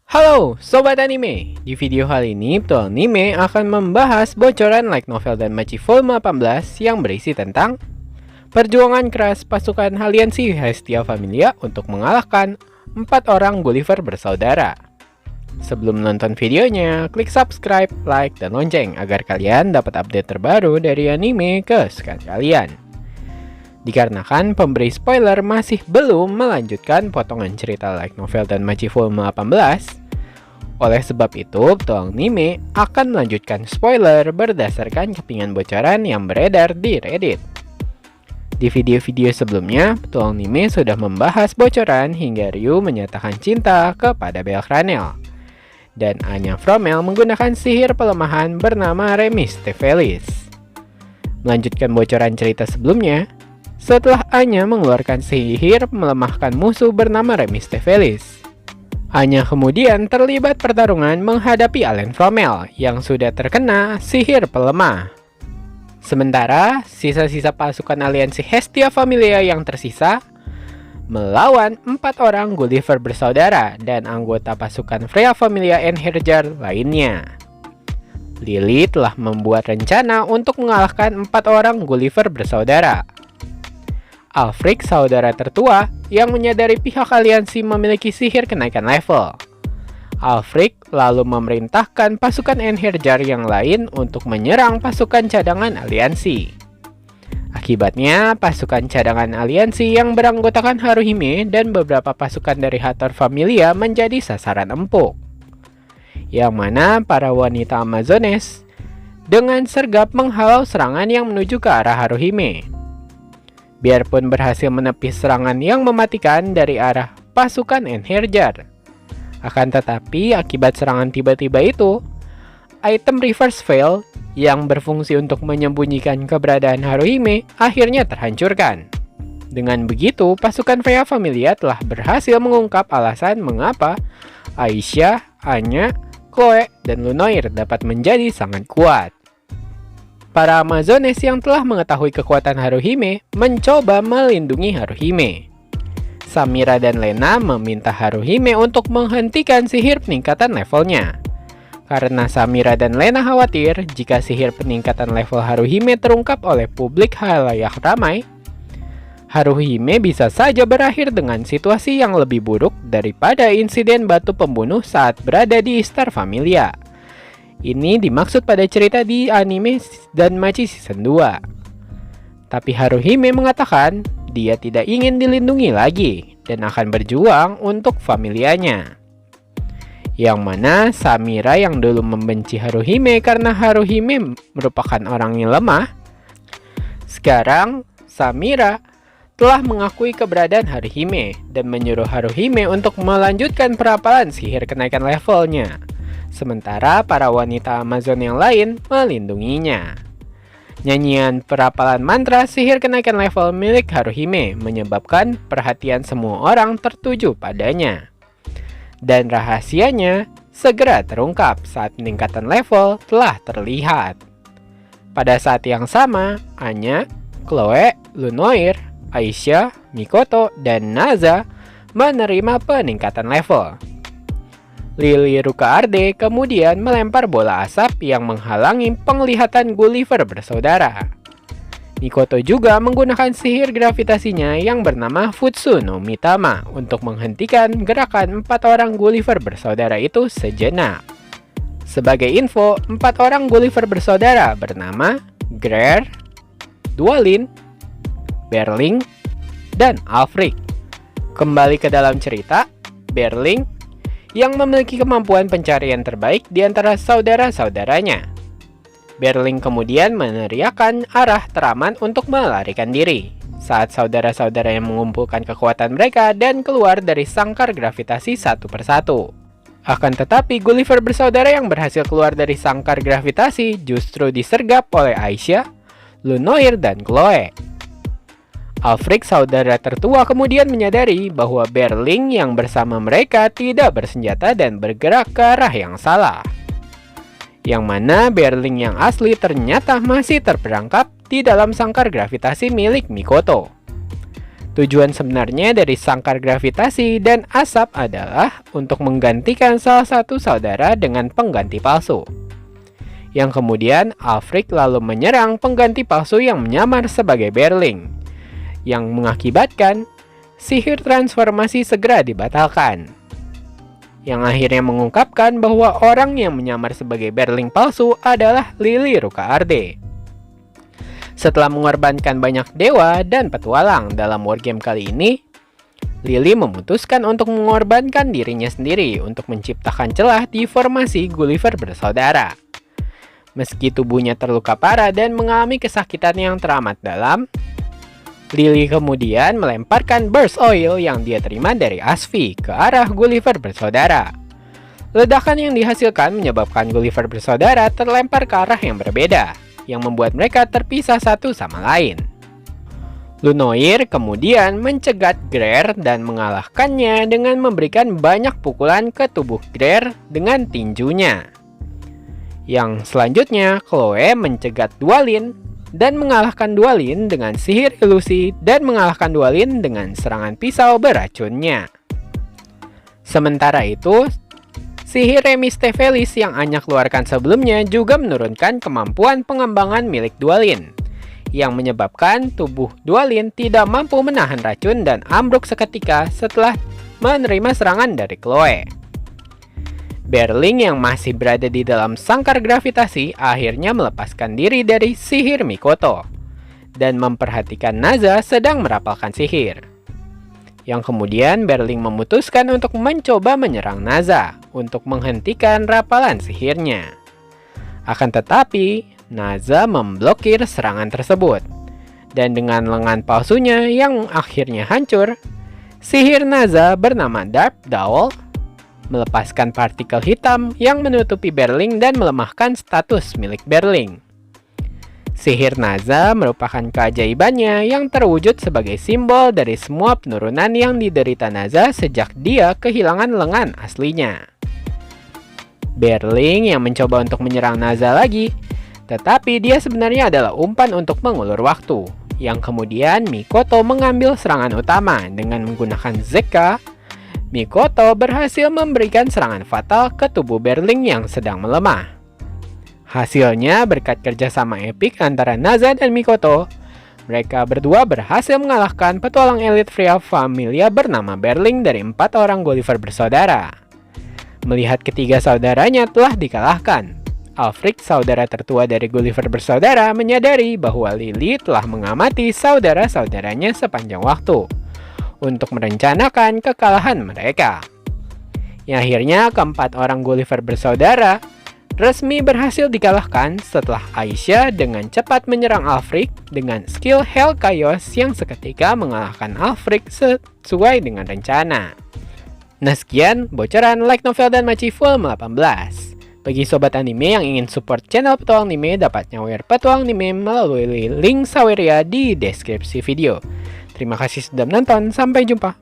Halo Sobat Anime, di video kali ini Betul Anime akan membahas bocoran light novel dan Danmachi Volume 18 yang berisi tentang perjuangan keras pasukan aliansi Hestia Familia untuk mengalahkan 4 orang Gulliver bersaudara. Sebelum menonton videonya, klik subscribe, like, dan lonceng agar kalian dapat update terbaru dari anime kesukaan kalian. Dikarenakan pemberi spoiler masih belum melanjutkan potongan cerita light novel dan Danmachi Volume 18, oleh sebab itu, Betul Anime akan melanjutkan spoiler berdasarkan kepingan bocoran yang beredar di Reddit. Di video-video sebelumnya, Betul Anime sudah membahas bocoran hingga Ryu menyatakan cinta kepada Belcranel, dan Anya Fromel menggunakan sihir pelemahan bernama Remis Tefelis. Melanjutkan bocoran cerita sebelumnya, setelah Anya mengeluarkan sihir melemahkan musuh bernama Remis Tefelis, Anya kemudian terlibat pertarungan menghadapi Allen Fromel yang sudah terkena sihir pelemah. Sementara sisa-sisa pasukan aliansi Hestia Familia yang tersisa melawan 4 orang Gulliver bersaudara dan anggota pasukan Freya Familia Einherjar lainnya. Lily telah membuat rencana untuk mengalahkan 4 orang Gulliver bersaudara. Alfric, saudara tertua, yang menyadari pihak aliansi memiliki sihir kenaikan level. Alfric lalu memerintahkan pasukan Einherjar yang lain untuk menyerang pasukan cadangan aliansi. Akibatnya, pasukan cadangan aliansi yang beranggotakan Haruhime dan beberapa pasukan dari Hathor Familia menjadi sasaran empuk, yang mana para wanita Amazones dengan sergap menghalau serangan yang menuju ke arah Haruhime. Biarpun berhasil menepis serangan yang mematikan dari arah pasukan Einherjar, akan tetapi akibat serangan tiba-tiba itu, item Reverse Veil yang berfungsi untuk menyembunyikan keberadaan Haruhime akhirnya terhancurkan. Dengan begitu, pasukan Freya Familia telah berhasil mengungkap alasan mengapa Aisyah, Anya, Chloe, dan Lunoir dapat menjadi sangat kuat. Para Amazones yang telah mengetahui kekuatan Haruhime mencoba melindungi Haruhime. Samira dan Lena meminta Haruhime untuk menghentikan sihir peningkatan levelnya. Karena Samira dan Lena khawatir jika sihir peningkatan level Haruhime terungkap oleh publik halayak ramai, Haruhime bisa saja berakhir dengan situasi yang lebih buruk daripada insiden batu pembunuh saat berada di Star Familia. Ini dimaksud pada cerita di anime Danmachi Season 2. Tapi Haruhime mengatakan dia tidak ingin dilindungi lagi dan akan berjuang untuk familianya. Yang mana Samira yang dulu membenci Haruhime karena Haruhime merupakan orang yang lemah, sekarang Samira telah mengakui keberadaan Haruhime dan menyuruh Haruhime untuk melanjutkan perapalan sihir kenaikan levelnya. Sementara para wanita Amazon yang lain melindunginya. Nyanyian perapalan mantra sihir kenaikan level milik Haruhime menyebabkan perhatian semua orang tertuju padanya. Dan rahasianya segera terungkap saat peningkatan level telah terlihat. Pada saat yang sama, Anya, Chloe, Lunoir, Aisyah, Mikoto, dan Naza menerima peningkatan level. Lily Ruka-Arde kemudian melempar bola asap yang menghalangi penglihatan Gulliver bersaudara. Mikoto juga menggunakan sihir gravitasinya yang bernama Futsu no Mitama untuk menghentikan gerakan 4 orang Gulliver bersaudara itu sejenak. Sebagai info, 4 orang Gulliver bersaudara bernama Greer, Dualin, Berling, dan Alfric. Kembali ke dalam cerita, Berling yang memiliki kemampuan pencarian terbaik di antara saudara-saudaranya. Berling kemudian meneriakkan arah teraman untuk melarikan diri saat saudara-saudara yang mengumpulkan kekuatan mereka dan keluar dari sangkar gravitasi satu persatu. Akan tetapi Gulliver bersaudara yang berhasil keluar dari sangkar gravitasi justru disergap oleh Aisyah, Lunoir, dan Chloe. Alfric, saudara tertua, kemudian menyadari bahwa Berling yang bersama mereka tidak bersenjata dan bergerak ke arah yang salah. Yang mana Berling yang asli ternyata masih terperangkap di dalam sangkar gravitasi milik Mikoto. Tujuan sebenarnya dari sangkar gravitasi dan asap adalah untuk menggantikan salah satu saudara dengan pengganti palsu. Yang kemudian Alfred lalu menyerang pengganti palsu yang menyamar sebagai Berling, yang mengakibatkan sihir transformasi segera dibatalkan. Yang akhirnya mengungkapkan bahwa orang yang menyamar sebagai Berling palsu adalah Lily Rukaarde. Setelah mengorbankan banyak dewa dan petualang dalam wargame kali ini, Lily memutuskan untuk mengorbankan dirinya sendiri untuk menciptakan celah di formasi Gulliver bersaudara. Meski tubuhnya terluka parah dan mengalami kesakitan yang teramat dalam, Lily kemudian melemparkan burst oil yang dia terima dari Asfi ke arah Gulliver bersaudara. Ledakan yang dihasilkan menyebabkan Gulliver bersaudara terlempar ke arah yang berbeda, yang membuat mereka terpisah satu sama lain. Lunoir kemudian mencegat Greer dan mengalahkannya dengan memberikan banyak pukulan ke tubuh Greer dengan tinjunya. Yang selanjutnya, Chloe mencegat Dwalin dan mengalahkan Dwalin dengan sihir ilusi dan mengalahkan Dwalin dengan serangan pisau beracunnya. Sementara itu, sihir Remistefelis yang Anya keluarkan sebelumnya juga menurunkan kemampuan pengembangan milik Dwalin, yang menyebabkan tubuh Dwalin tidak mampu menahan racun dan ambruk seketika setelah menerima serangan dari Chloe. Berling yang masih berada di dalam sangkar gravitasi akhirnya melepaskan diri dari sihir Mikoto dan memperhatikan Naza sedang merapalkan sihir. Yang kemudian Berling memutuskan untuk mencoba menyerang Naza untuk menghentikan rapalan sihirnya. Akan tetapi, Naza memblokir serangan tersebut. Dan dengan lengan palsunya yang akhirnya hancur, sihir Naza bernama Dark Dowel melepaskan partikel hitam yang menutupi Berling dan melemahkan status milik Berling. Sihir Naza merupakan keajaibannya yang terwujud sebagai simbol dari semua penurunan yang diderita Naza sejak dia kehilangan lengan aslinya. Berling yang mencoba untuk menyerang Naza lagi, tetapi dia sebenarnya adalah umpan untuk mengulur waktu, yang kemudian Mikoto mengambil serangan utama dengan menggunakan Zeka. Mikoto berhasil memberikan serangan fatal ke tubuh Berling yang sedang melemah. Hasilnya, berkat kerjasama epik antara Naza dan Mikoto, mereka berdua berhasil mengalahkan petualang elit Freya Familia bernama Berling dari 4 orang Gulliver bersaudara. Melihat ketiga saudaranya telah dikalahkan, Alfred, saudara tertua dari Gulliver bersaudara, menyadari bahwa Lily telah mengamati saudara-saudaranya sepanjang waktu untuk merencanakan kekalahan mereka. Yang akhirnya keempat orang Gulliver bersaudara resmi berhasil dikalahkan setelah Aisyah dengan cepat menyerang Alfred dengan skill Hell Chaos yang seketika mengalahkan Alfred sesuai dengan rencana. Nah sekian bocoran Light Novel Danmachi Volume 18. Bagi sobat anime yang ingin support channel Petualang Anime dapat nyawer Petualang Anime melalui link Saweria di deskripsi video. Terima kasih sudah menonton, sampai jumpa.